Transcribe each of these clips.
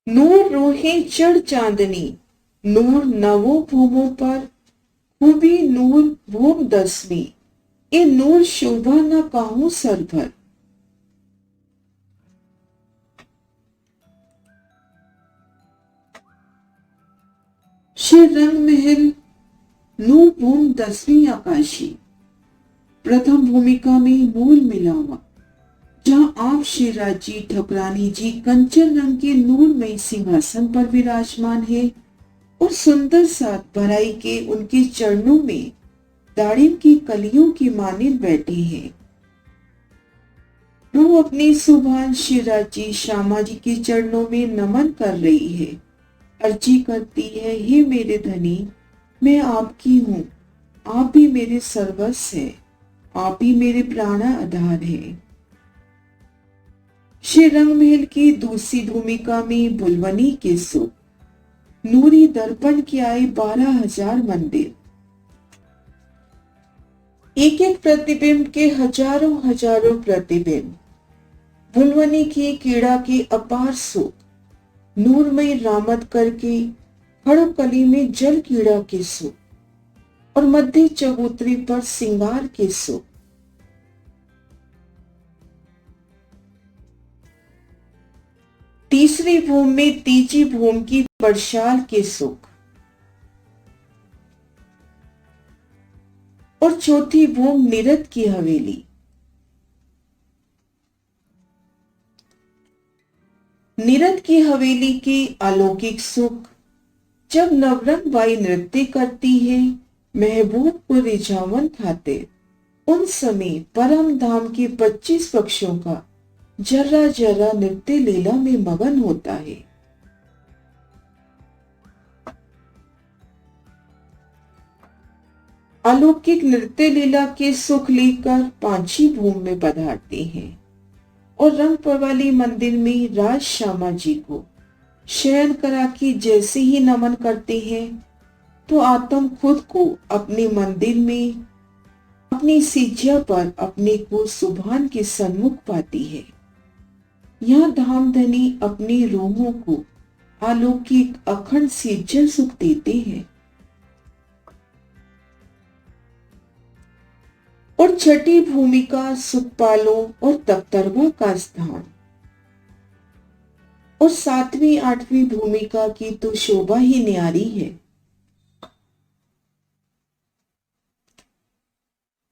नूर रोहे चढ़ चांदनी, नूर नवो भूमों पर, खूबी नूर भूम दसवीं, ए नूर शोभा न काहू सर भर। श्री रंग महल नूर भूम दसवीं आकाशी। प्रथम भूमिका में मूल मिलावा, जहां आप शिवराज जी ठकुरानी जी कंचन रंग के नूरमयी सिंहासन पर विराजमान है और सुंदर साथ भराई के उनके चरणों में दाड़िम की कलियों की मानिंद बैठे हैं। वो अपनी सुभान शिवराज जी श्यामा जी के चरणों में नमन कर रही है, अर्जी करती है, हे मेरे धनी, मैं आपकी हूँ, आप भी मेरे सर्वस्व है, आप ही मेरे प्राणा आधार है। श्री रंगमहल की दूसरी भूमिका में बुलवनी के सुख, नूरी दर्पण के आए 12,000 मंदिर, एक एक प्रतिबिंब के हजारों हजारों प्रतिबिंब, बुलवनी की कीड़ा के अपार सुख, नूरमय रामत करके खड़कली में जल कीड़ा के सुख और मध्य चबूतरी पर सिंगार के सुख। तीसरी भूमि में तीजी भूमि की परशाल के सुख और चौथी भूमि निरत की हवेली। निरत की हवेली के अलौकिक सुख, जब नवरंग बाई नृत्य करती है महबूब को रिझावन खातिर, उन समय परम धाम के 25 पक्षों का जर्रा जर्रा नृत्य लीला में मगन होता है। अलौकिक नृत्य लीला के सुख लेकर पांची भूमि में पधारते हैं और रंगपवाली मंदिर में राज श्यामा जी को शयन करा के जैसे ही नमन करते हैं तो आत्म खुद को अपने मंदिर में अपनी सिज्या पर अपने को सुभान के सन्मुख पाती है। यहाँ धामधनी अपने रोमों को अलौकिक अखंड सिज्जा सुख देते हैं। और छठी भूमिका सुखपालों और तख्तरवा का स्थान और सातवीं आठवीं भूमिका की तो शोभा ही न्यारी है।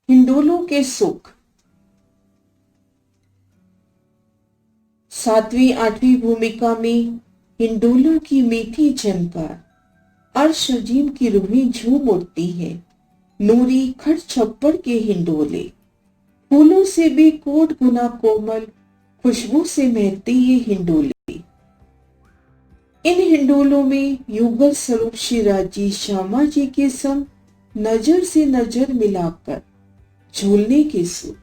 हिंडोलों के सुख, सातवीं आठवीं भूमिका में हिंडोलों की मीठी झनकार, अर्श अजीम की रूहें झूम उठती है। नूरी खट छप्पड़ के हिंडोले, फूलों से भी कोट गुना कोमल, खुशबू से महकते ये हिंडोले। इन हिंडोलों में युगल स्वरूप शिवराज जी श्यामा जी के संग नजर से नजर मिलाकर झूलने के सुख।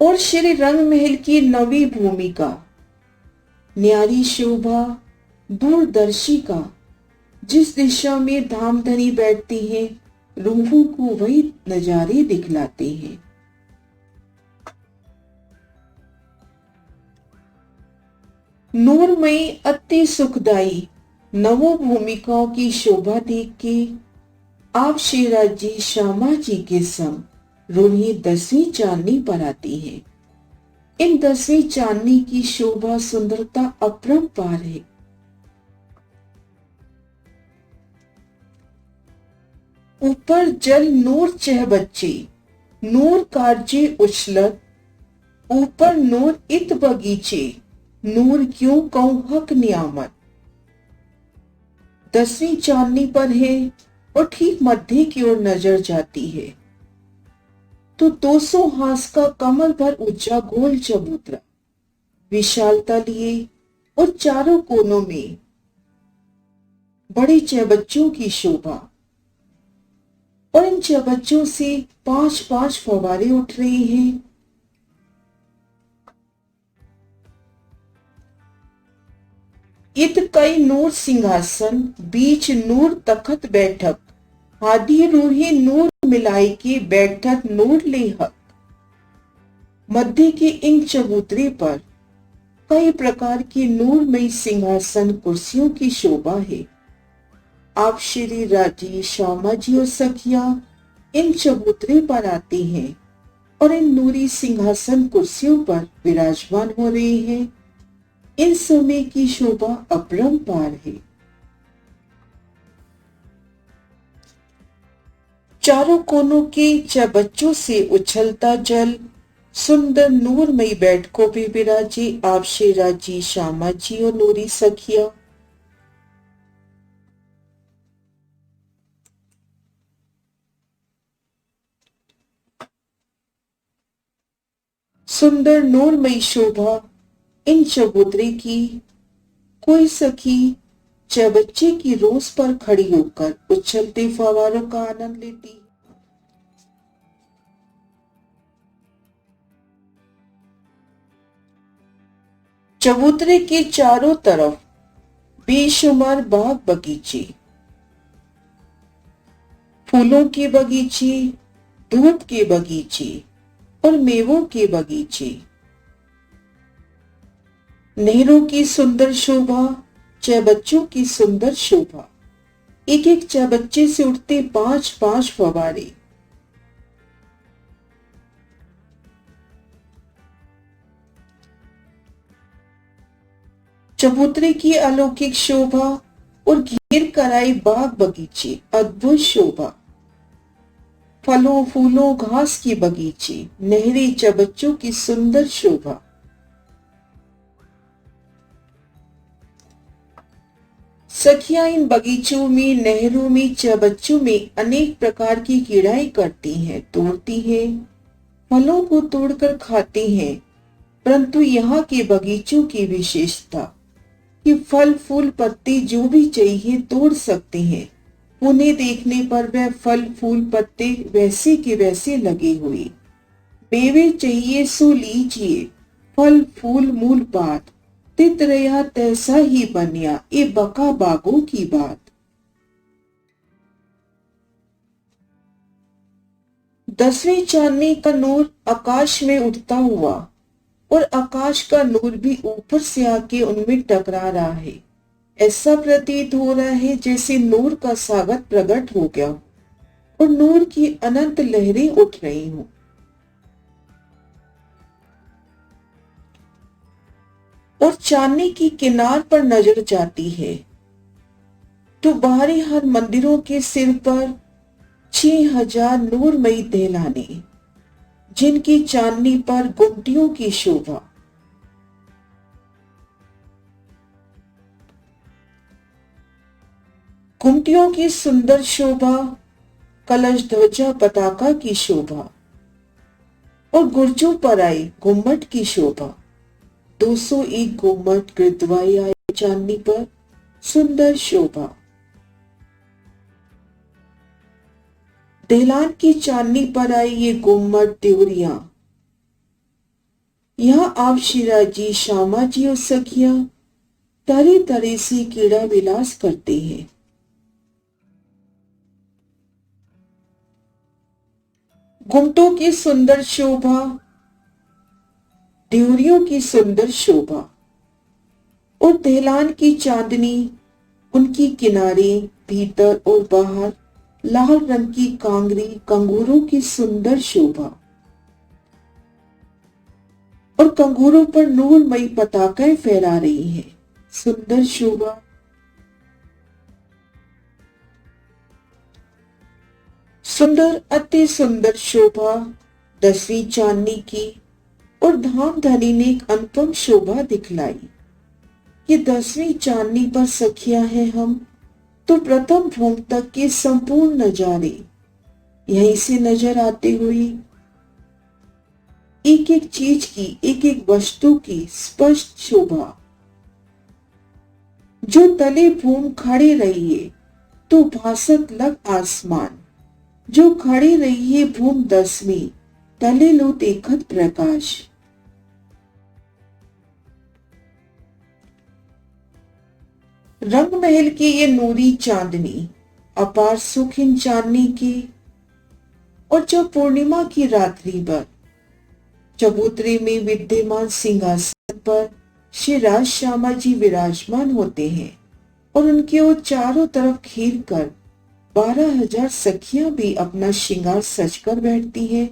और श्री रंगमहल की नवी भूमिका, न्यारी शोभा दूरदर्शी का, जिस दिशा में धामधनी बैठती है रूहों को वही नजारे दिखलाते हैं। नूरमयी अति सुखदाई नवो भूमिकाओं की शोभा देख के आप शिवराज जी श्यामा जी के संग रूही 10वीं चांदनी पर आती है। इन 10वीं चांदनी की शोभा सुंदरता अपरंपार है। ऊपर जल नूर चह बच्चे, नूर कारजे उछलत, ऊपर नूर इत बगीचे, नूर क्यों कहूं हक नियामत। 10वीं चांदनी पर है और ठीक मध्य की ओर नजर जाती है तो 200 हाथ का कमल भर ऊंचा गोल चबूतरा विशालता लिए और चारों कोनों में बड़े चबच्चों की शोभा और इन चबच्चों से 5-5 फव्वारे उठ रहे हैं। इत कई नूर सिंहासन, बीच नूर तखत बैठक, हादी रूही नूर मिलाई के बैठक नूर ले हक। मध्य के इन चबूतरे पर कई प्रकार की नूरमयी सिंहासन कुर्सियों की शोभा है। आप श्री राजेश शर्मा जी और सखिया इन चबूतरे पर आते हैं और इन नूरी सिंहासन कुर्सियों पर विराजमान हो रहे हैं। इन समय की शोभा अपरंपार है। चारों कोनों के चबच्चों से उछलता जल सुंदर नूरमयी बैठकों पे विराजे आप श्री राजेश शर्मा जी और नूरी सखिया। सुंदर नूरमयी शोभा इन चबूतरे की कोई सखी चबच्चे की रोज पर खड़ी होकर उछलते फव्वारों का आनंद लेती। चबूतरे के चारों तरफ बेशुमार बाग बगीचे, फूलों के बगीचे, दूध के बगीचे और मेवों के बगीचे, नहरों की सुंदर शोभा, चबच्चों की सुंदर शोभा, एक एक चबच्चे से उठते 5-5 फव्वारे। चबूतरे की अलौकिक शोभा और घेर कराई बाग बगीचे, अद्भुत शोभा, फलों फूलों घास की बगीचे, नहरें, चबच्चों की सुंदर शोभा। सखियां इन बगीचों में, नहरों में, चबच्चों में अनेक प्रकार की क्रीड़ाएं करती हैं, तोड़ती हैं, फलों को तोड़कर खाती हैं। परंतु यहाँ के बगीचों की विशेषता कि फल फूल पत्ते जो भी चाहिए तोड़ सकते हैं। उन्हें देखने पर वह फल फूल पत्ते वैसे के वैसे लगे हुए। मेवे चाहिए सो लीजिए, फल फूल मूल बात, तित रहा तैसा ही बनिया, ये बका बागों की बात। दसवीं चांदनी का नूर आकाश में उठता हुआ और आकाश का नूर भी ऊपर से आके उनमें टकरा रहा है। ऐसा प्रतीत हो रहा है जैसे नूर का सागर प्रकट हो गया और नूर की अनंत लहरें उठ रही हों। और चांदनी की किनार पर नजर जाती है तो बाहरी हर मंदिरों के सिर पर 6000 नूरमयी देहलाने, जिनकी चांदनी पर गुमटियों की शोभा। गुमटियों की सुंदर शोभा, कलश ध्वजा पताका की शोभा और गुर्जों पर आई गुम्मट की शोभा। 201 गुम्मट कृतवाई आए चांदनी पर, सुंदर शोभा। देहलान की चांदनी पर आई ये गुम्मट त्योरियां। यहाँ आप शिराजी श्यामा जी और सखिया तरह तरह से क्रीड़ा विलास करते हैं। गुमटों की सुंदर शोभा, ड्योरियों की सुंदर शोभा और देहलान की चांदनी, उनकी किनारे भीतर और बाहर लाल रंग की कांगरी कंगूरों की सुंदर शोभा और कंगूरों पर नूरमयी पताकाएं फहरा रही हैं, सुंदर शोभा। सुंदर अति सुंदर शोभा 10वीं चांदनी की और धाम धनी ने एक अनुपम शोभा दिखलाई। ये 10वीं चांदनी पर सखिया है हम, तो प्रथम भूम तक के संपूर्ण नजारे यहीं से नजर आते हुए एक एक चीज की, एक एक वस्तु की स्पष्ट शोभा। जो तले भूम खड़े रहिए तो भासत लग आसमान, जो खड़े रहिए भूम 10वीं तले लो देखत प्रकाश। रंग महल की ये नूरी चांदनी, अपार सुख इन चांदनी की। और जब पूर्णिमा की रात्रि पर चबूतरे में विद्यमान सिंहासन पर श्री राज श्यामा जी विराजमान होते हैं और उनके ओर चारों तरफ घेर कर 12,000 सखियां भी अपना श्रृंगार सजकर बैठती हैं।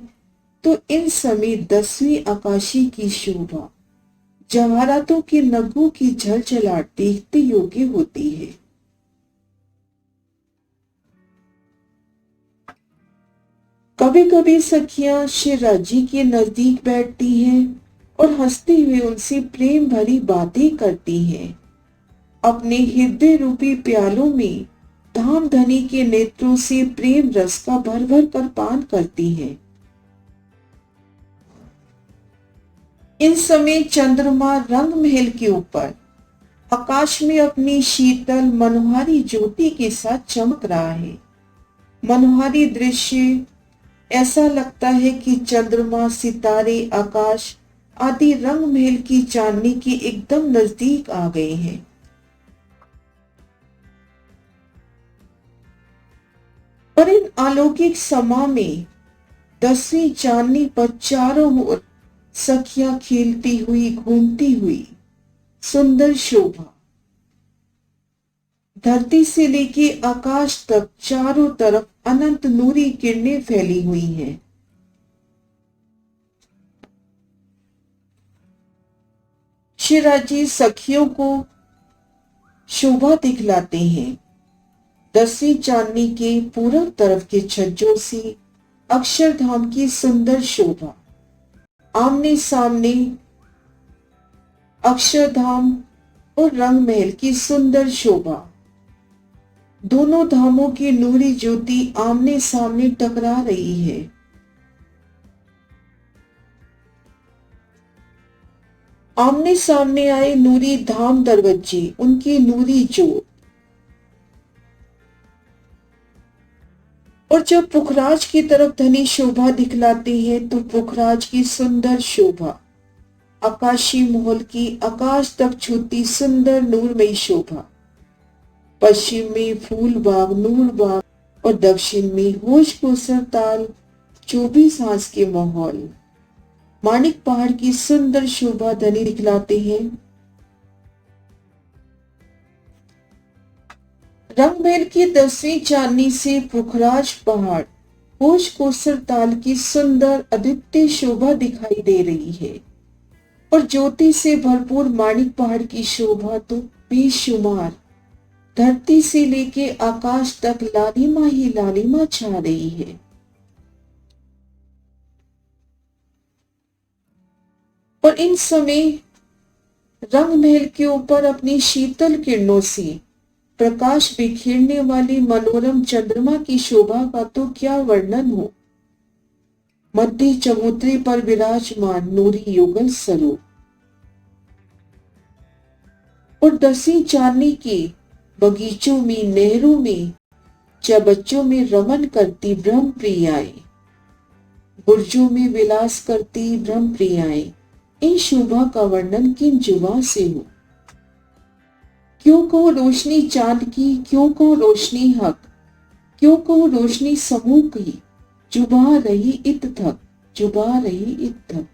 तो इन समय 10वीं आकाशी की शोभा जवाहरातों के नगों की झलझलाहट देखते योग्य होती है। कभी कभी सखियां श्री राजी के नजदीक बैठती हैं और हंसते हुए उनसे प्रेम भरी बातें करती हैं। अपने हृदय रूपी प्यालों में धामधनी के नेत्रों से प्रेम रस का भर भर कर पान करती हैं। इन समय चंद्रमा रंग महल के ऊपर आकाश में अपनी शीतल मनोहारी ज्योति के साथ चमक रहा है। मनोहारी दृश्य ऐसा लगता है कि चंद्रमा, सितारे, आकाश आदि रंग महल की चांदनी के एकदम नजदीक आ गए हैं। पर इन अलौकिक समा में 10वीं चांदनी पर चारों ओर सखियां खेलती हुई, घूमती हुई सुंदर शोभा धरती से लेके आकाश तक चारों तरफ अनंत नूरी किरणें फैली हुई हैं। शिवराजी सखियों को शोभा दिखलाते हैं। 10वीं चांदनी के पूरब तरफ के छज्जों से अक्षरधाम की सुंदर शोभा, आमने सामने अक्षरधाम और रंग महल की सुंदर शोभा, दोनों धामों की नूरी ज्योति आमने सामने टकरा रही है। आमने सामने आए नूरी धाम दरवाजे, उनकी नूरी ज्योत, और जब पुखराज की तरफ धनी शोभा दिखलाते हैं तो पुखराज की सुंदर शोभा, आकाशी महल की आकाश तक छूती सुंदर नूरमयी शोभा, पश्चिम में फूल बाग, नूर बाग और दक्षिण में होश कोसर ताल 24 हांस के माहौल, माणिक पहाड़ की सुंदर शोभा धनी दिखलाते हैं। रंग महल की 10वीं चांदनी से पुखराज पहाड़, होश कोसर ताल की सुंदर अद्वितीय शोभा दिखाई दे रही है और ज्योति से भरपूर माणिक पहाड़ की शोभा तो बेशुमार, धरती से लेके आकाश तक लालिमा ही लालिमा छा रही है। और इन समय रंग महल के ऊपर अपनी शीतल किरणों से प्रकाश बिखेरने वाली मनोरम चंद्रमा की शोभा का तो क्या वर्णन हो। मध्य चबूतरे पर विराजमान नूरी युगल स्वरूप और 10वीं चांदनी के बगीचों में, नहरों में, चबच्चों में रमन करती ब्रह्म प्रियाएं, बुर्जों में विलास करती ब्रह्म प्रियाएं, इन शोभा का वर्णन किन जुबान से हो। क्यों कहो रोशनी चांद की, क्यों कहो रोशनी हक, क्यों कहो रोशनी समूह की, जुबा रही इत थक, जुबा रही इत थक।